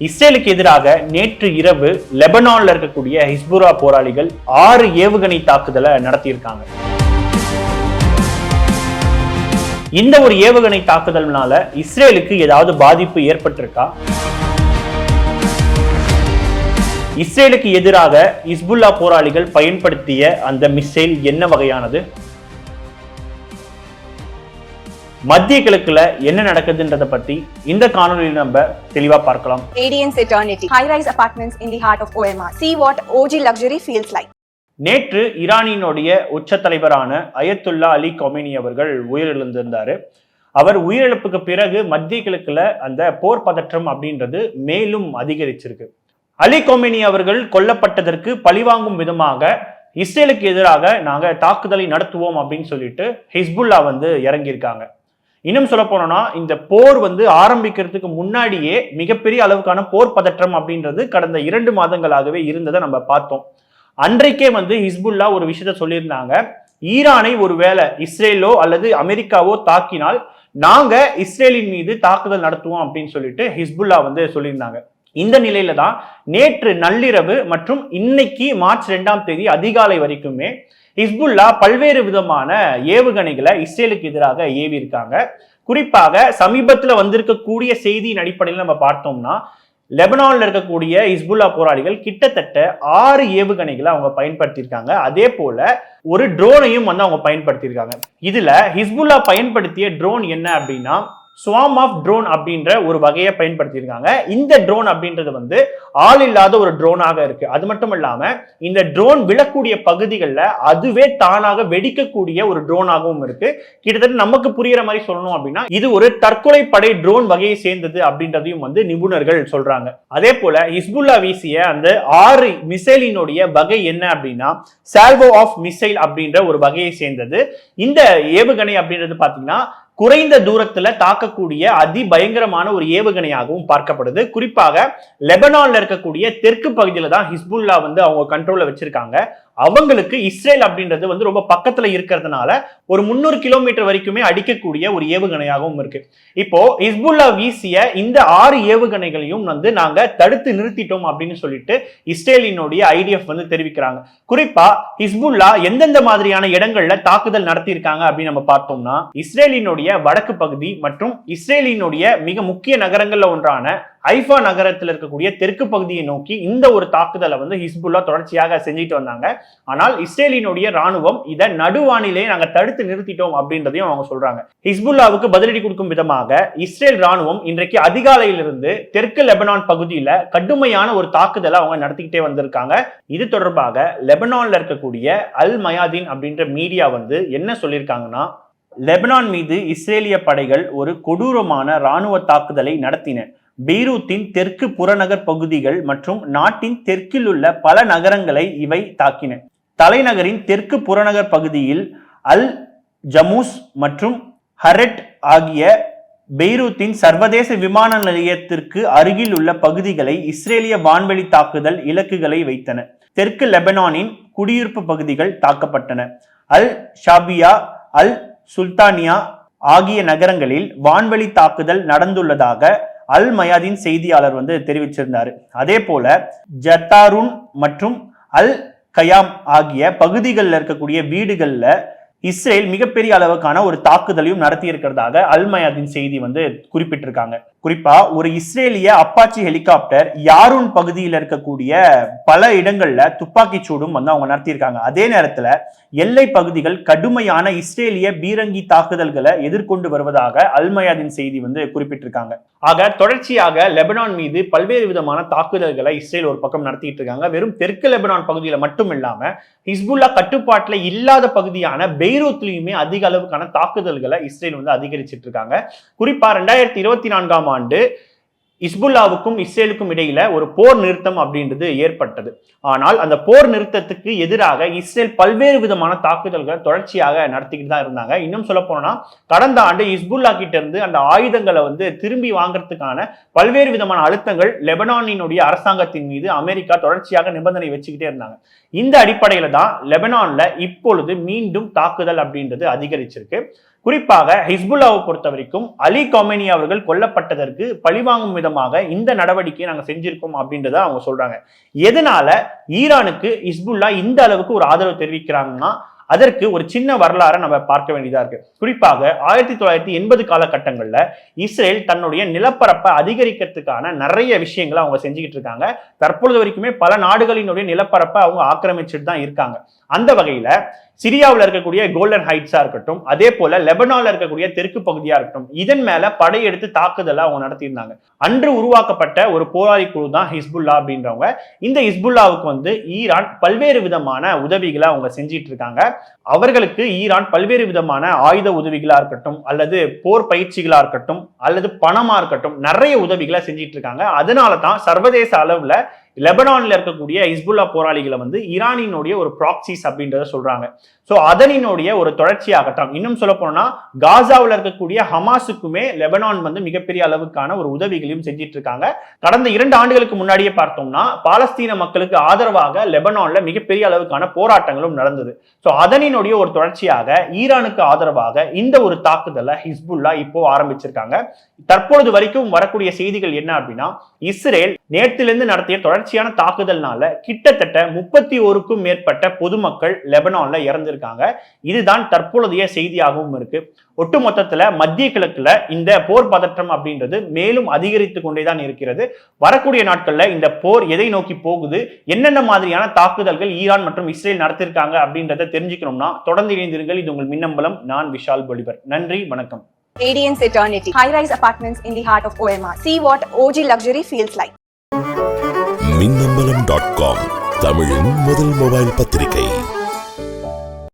இஸ்ரேலுக்கு எதிராக நேற்று இரவு லெபனான்ல இருக்கக்கூடிய ஹிஸ்புல்லா போராளிகள் 6 ஏவுகணை தாக்குதலை நடத்தியிருக்காங்க. இந்த ஒரு ஏவுகணை தாக்குதல்னால இஸ்ரேலுக்கு ஏதாவது பாதிப்பு ஏற்பட்டிருக்கா? இஸ்ரேலுக்கு எதிராக ஹிஸ்புல்லா போராளிகள் பயன்படுத்திய அந்த மிசைல் என்ன வகையானது? மத்திய கிழக்குல என்ன நடக்குதுன்றத பத்தி இந்த காணொலியில் நம்ம தெளிவா பார்க்கலாம். Radiance Eternity, high-rise apartments in the heart of OMR. See what OG luxury feels like. நேற்று ஈரானினுடைய உச்ச தலைவரான அயத்துல்லா அலி கொமேனி அவர்கள் உயிரிழந்திருந்தாரு. அவர் உயிரிழப்புக்கு பிறகு மத்திய கிழக்குல அந்த போர் பதற்றம் அப்படின்றது மேலும் அதிகரிச்சிருக்கு. அலி கொமேனி அவர்கள் கொல்லப்பட்டதற்கு பழிவாங்கும் விதமாக இஸ்ரேலுக்கு எதிராக நாங்க தாக்குதலை நடத்துவோம் அப்படின்னு சொல்லிட்டு ஹிஸ்புல்லா இறங்கியிருக்காங்க. இன்னும் சொல்ல போனோம்னா இந்த போர் ஆரம்பிக்கிறதுக்கு முன்னாடியே மிகப்பெரிய அளவுக்கான போர் பதற்றம் அப்படின்றது கடந்த 2 மாதங்களாகவே இருந்ததை நம்ம பார்த்தோம். அன்றைக்கே ஹிஸ்புல்லா ஒரு விஷயத்த சொல்லியிருந்தாங்க, ஈரானை ஒருவேளை இஸ்ரேலோ அல்லது அமெரிக்காவோ தாக்கினால் நாங்க இஸ்ரேலின் மீது தாக்குதல் நடத்துவோம் அப்படின்னு சொல்லிட்டு ஹிஸ்புல்லா சொல்லியிருந்தாங்க. இந்த நிலையில தான் நேற்று நள்ளிரவு மற்றும் இன்னைக்கு மார்ச் 2ஆம் தேதி அதிகாலை வரைக்குமே ஹிஸ்புல்லா பல்வேறு விதமான ஏவுகணைகளை இஸ்ரேலுக்கு எதிராக ஏவி இருக்காங்க. குறிப்பாக சமீபத்தில் வந்திருக்கக்கூடிய செய்தியின் அடிப்படையில் நம்ம பார்த்தோம்னா லெபனான்ல இருக்கக்கூடிய ஹிஸ்புல்லா போராளிகள் கிட்டத்தட்ட 6 ஏவுகணைகளை அவங்க பயன்படுத்தியிருக்காங்க. அதே போல ஒரு ட்ரோனையும் அவங்க பயன்படுத்தியிருக்காங்க. இதுல ஹிஸ்புல்லா பயன்படுத்திய ட்ரோன் என்ன அப்படின்னா ஸ்வாம் ஆஃப் ட்ரோன் அப்படின்ற ஒரு வகையை பயன்படுத்தியிருக்காங்க. இந்த ட்ரோன் அப்படின்றது ஆள் இல்லாத ஒரு ட்ரோனாக இருக்கு. அது மட்டும் இல்லாம இந்த ட்ரோன் விழக்கூடிய பகுதிகளில் அதுவே தானாக வெடிக்கக்கூடிய ஒரு ட்ரோனாகவும் இருக்கு. கிட்டத்தட்ட நமக்கு புரியுற மாதிரி சொல்லணும் அப்படின்னா இது ஒரு தற்கொலை படை ட்ரோன் வகையை சேர்ந்தது அப்படின்றதையும் நிபுணர்கள் சொல்றாங்க. அதே போல ஹிஸ்புல்லா வீசிய அந்த 6 மிசைலினுடைய வகை என்ன அப்படின்னா சால்வோ ஆஃப் மிசைல் அப்படின்ற ஒரு வகையை சேர்ந்தது. இந்த ஏவுகணை அப்படின்றது பாத்தீங்கன்னா குறைந்த தூரத்துல தாக்கக்கூடிய அதிபயங்கரமான ஒரு ஏவுகணையாகவும் பார்க்கப்படுது. குறிப்பாக லெபனான்ல இருக்கக்கூடிய தெற்கு பகுதியில தான் ஹிஸ்புல்லா அவங்க கண்ட்ரோல்ல வச்சிருக்காங்க. அவங்களுக்கு இஸ்ரேல் அப்படின்றது ரொம்ப பக்கத்துல இருக்கிறதுனால ஒரு 300 கிலோமீட்டர் வரைக்குமே அடிக்கக்கூடிய ஒரு ஏவுகணையாகவும் இருக்கு. இப்போ ஹிஸ்புல்லா வீசிய இந்த 6 ஏவுகணைகளையும் நாங்க தடுத்து நிறுத்திட்டோம் அப்படின்னு சொல்லிட்டு இஸ்ரேலினுடைய ஐடிஎஃப் தெரிவிக்கிறாங்க. குறிப்பா ஹிஸ்புல்லா எந்தெந்த மாதிரியான இடங்கள்ல தாக்குதல் நடத்தி இருக்காங்க அப்படின்னு நம்ம பார்த்தோம்னா இஸ்ரேலினுடைய வடக்கு பகுதி மற்றும் இஸ்ரேலினுடைய மிக முக்கிய நகரங்கள்ல ஒன்றான ஐஃபா நகரத்தில் இருக்கக்கூடிய தெற்கு பகுதியை நோக்கி இந்த ஒரு தாக்குதலை ஹிஸ்புல்லா தொடர்ச்சியாக செஞ்சுட்டு வந்தாங்க. ஆனால் இஸ்ரேலினுடைய ராணுவம் இதை நடுவானிலே நாங்க தடுத்து நிறுத்திட்டோம் அப்படின்றதையும் அவங்க சொல்றாங்க. ஹிஸ்புல்லாவுக்கு பதிலடி கொடுக்கும் விதமாக இஸ்ரேல் ராணுவம் இன்றைக்கு அதிகாலையிலிருந்து தெற்கு லெபனான் பகுதியில கடுமையான ஒரு தாக்குதலை அவங்க நடத்திக்கிட்டே வந்திருக்காங்க. இது தொடர்பாக லெபனான்ல இருக்கக்கூடிய அல் மயாதீன் அப்படின்ற மீடியா என்ன சொல்லியிருக்காங்கன்னா, லெபனான் மீது இஸ்ரேலிய படைகள் ஒரு கொடூரமான ராணுவ தாக்குதலை நடத்தின. பெய்ரூத்தின் தெற்கு புறநகர் பகுதிகள் மற்றும் நாட்டின் தெற்கில் உள்ள பல நகரங்களை இவை தாக்கின. தலைநகரின் தெற்கு புறநகர் பகுதியில் அல் ஜமூஸ் மற்றும் ஹரெட் ஆகிய பெய்ரூத்தின் சர்வதேச விமான நிலையத்திற்கு அருகில் உள்ள பகுதிகளை இஸ்ரேலிய வான்வெளி தாக்குதல் இலக்குகளை வைத்தன. தெற்கு லெபனானின் குடியிருப்பு பகுதிகள் தாக்கப்பட்டன. அல் ஷாபியா, அல் சுல்தானியா ஆகிய நகரங்களில் வான்வெளி தாக்குதல் நடந்துள்ளதாக அல் மயாதீன் செய்தியாளர் தெரிவிச்சிருந்தாரு. அதே போல ஜத்தாருன் மற்றும் அல் கயாம் ஆகிய பகுதிகளில் இருக்கக்கூடிய வீடுகள்ல இஸ்ரேல் மிகப்பெரிய அளவுக்கான ஒரு தாக்குதலையும் நடத்தி இருக்கிறதாக அல் மயாதீன் செய்தி குறிப்பிட்டிருக்காங்க. குறிப்பா ஒரு இஸ்ரேலிய அப்பாச்சி ஹெலிகாப்டர் யாருன் பகுதியில் இருக்கக்கூடிய பல இடங்கள்ல துப்பாக்கி சூடும் அவங்க நடத்தியிருக்காங்க. அதே நேரத்துல எல்லை பகுதிகள் கடுமையான இஸ்ரேலிய பீரங்கி தாக்குதல்களை எதிர்கொண்டு வருவதாக அல் மயாதீன் செய்தி குறிப்பிட்டிருக்காங்க. ஆக தொடர்ச்சியாக லெபனான் மீது பல்வேறு விதமான தாக்குதல்களை இஸ்ரேல் ஒரு பக்கம் நடத்திட்டு இருக்காங்க. வெறும் தெற்கு லெபனான் பகுதியில மட்டும் இல்லாம ஹிஸ்புல்லா கட்டுப்பாட்டுல இல்லாத பகுதியான பெய்ரூத்லயுமே அதிக அளவுக்கான தாக்குதல்களை இஸ்ரேல் அதிகரிச்சிட்டு இருக்காங்க. குறிப்பா 2024ஆம் ஆண்டு ஹிஸ்புல்லாவுக்கும் இஸ்ரேலுக்கும் இடையில ஒரு போர் நிறுத்தம் அப்படின்றது ஏற்பட்டது. ஆனால் அந்த போர் நிறுத்தத்துக்கு எதிராக இஸ்ரேல் பல்வேறு விதமான தாக்குதல்களை தொடர்ச்சியாக நடத்திக்கிட்டு தான் இருந்தாங்க. இன்னும் சொல்ல போனா கடந்த ஆண்டு ஹிஸ்புல்லா கிட்ட இருந்து அந்த ஆயுதங்களை திரும்பி வாங்கறதுக்கான பல்வேறு விதமான அழுத்தங்கள் லெபனானினுடைய அரசாங்கத்தின் மீது அமெரிக்கா தொடர்ச்சியாக நிபந்தனை வச்சுக்கிட்டே இருந்தாங்க. இந்த அடிப்படையில தான் லெபனான்ல இப்பொழுது மீண்டும் தாக்குதல் அப்படின்றது அதிகரிச்சிருக்கு. குறிப்பாக ஹிஸ்புல்லாவை பொறுத்த வரைக்கும் அலி கொமேனி அவர்கள் கொல்லப்பட்டதற்கு பழிவாங்கும் விதமாக இந்த நடவடிக்கையை நாங்க செஞ்சிருக்கோம் அப்படின்றத அவங்க சொல்றாங்க. எதனால ஈரானுக்கு ஹிஸ்புல்லா இந்த அளவுக்கு ஒரு ஆதரவு தெரிவிக்கிறாங்கன்னா அதற்கு ஒரு சின்ன வரலாறை நம்ம பார்க்க வேண்டியதா இருக்கு. குறிப்பாக 1980 காலகட்டங்கள்ல இஸ்ரேல் தன்னுடைய நிலப்பரப்பை அதிகரிக்கிறதுக்கான நிறைய விஷயங்களை அவங்க செஞ்சுக்கிட்டு இருக்காங்க. தற்பொழுது வரைக்குமே பல நாடுகளினுடைய நிலப்பரப்பை அவங்க ஆக்கிரமிச்சுட்டு தான் இருக்காங்க. அந்த வகையில சிரியாவில் இருக்கக்கூடிய கோல்டன் ஹைட்ஸா இருக்கட்டும், அதே போல லெபனான்ல இருக்கக்கூடிய தெற்கு பகுதியா இருக்கட்டும், இதன் மேல படையெடுத்து தாக்குதலை அவங்க நடத்தியிருந்தாங்க. அன்று உருவாக்கப்பட்ட ஒரு போராளி குழு தான் ஹிஸ்புல்லா அப்படின்றவங்க. இந்த ஹிஸ்புல்லாவுக்கு ஈரான் பல்வேறு விதமான உதவிகளை அவங்க செஞ்சிட்டு இருக்காங்க. அவர்களுக்கு ஈரான் பல்வேறு விதமான ஆயுத உதவிகளா இருக்கட்டும், அல்லது போர் பயிற்சிகளா இருக்கட்டும், அல்லது பணமா இருக்கட்டும், நிறைய உதவிகளை செஞ்சிட்டு இருக்காங்க. அதனால தான் சர்வதேச அளவுல லெபனான்ல இருக்கக்கூடிய ஹிஸ்புல்லா போராளிகளை ஈரானினுடைய ஒரு ப்ராக்சிஸ் அப்படின்றத சொல்றாங்க. சோ அதனினுடைய ஒரு தொடர்ச்சியாகட்டும். இன்னும் சொல்ல போனா காசாவில் இருக்கக்கூடிய ஹமாஸுக்குமே லெபனான் மிகப்பெரிய அளவுக்கான ஒரு உதவிகளையும் செஞ்சிட்டு இருக்காங்க. கடந்த 2 ஆண்டுகளுக்கு முன்னாடியே பார்த்தோம்னா பாலஸ்தீன மக்களுக்கு ஆதரவாக லெபனான்ல மிகப்பெரிய அளவுக்கான போராட்டங்களும் நடந்தது. சோ அதனினுடைய ஒரு தொடர்ச்சியாக ஈரானுக்கு ஆதரவாக இந்த ஒரு தாக்குதலை ஹிஸ்புல்லா இப்போ ஆரம்பிச்சிருக்காங்க. தற்பொழுது வரைக்கும் வரக்கூடிய செய்திகள் என்ன அப்படின்னா, இஸ்ரேல் நேற்றிலிருந்து நடத்திய தொடர்ச்சியான தாக்குதல்னால கிட்டத்தட்ட 31க்கும் மேற்பட்ட பொதுமக்கள் லெபனான்ல இறந்திருக்காங்க. இதுதான் தற்பொழுதைய செய்தியாகவும் இருக்கு. ஒட்டுமொத்தத்துல மத்திய கிழக்குல இந்த போர் பதற்றம் அப்படின்றது மேலும் அதிகரித்து கொண்டேதான் இருக்கிறது. வரக்கூடிய நாட்கள்ல இந்த போர் எதை நோக்கி போகுது, என்னென்ன மாதிரியான தாக்குதல்கள் ஈரான் மற்றும் இஸ்ரேல் நடத்திருக்காங்க அப்படின்றத தெரிஞ்சுக்கணும்னா தொடர்ந்து இணைந்திருங்கள். இது உங்கள் மின்னம்பலம். நான் விஷால் பொலிவர். நன்றி, வணக்கம். Radiance Eternity, high-rise apartments in the heart of OMR. See what OG luxury feels like. மின்னம்பலம்.com தமிழின் முதல் மொபைல் பத்திரிகை.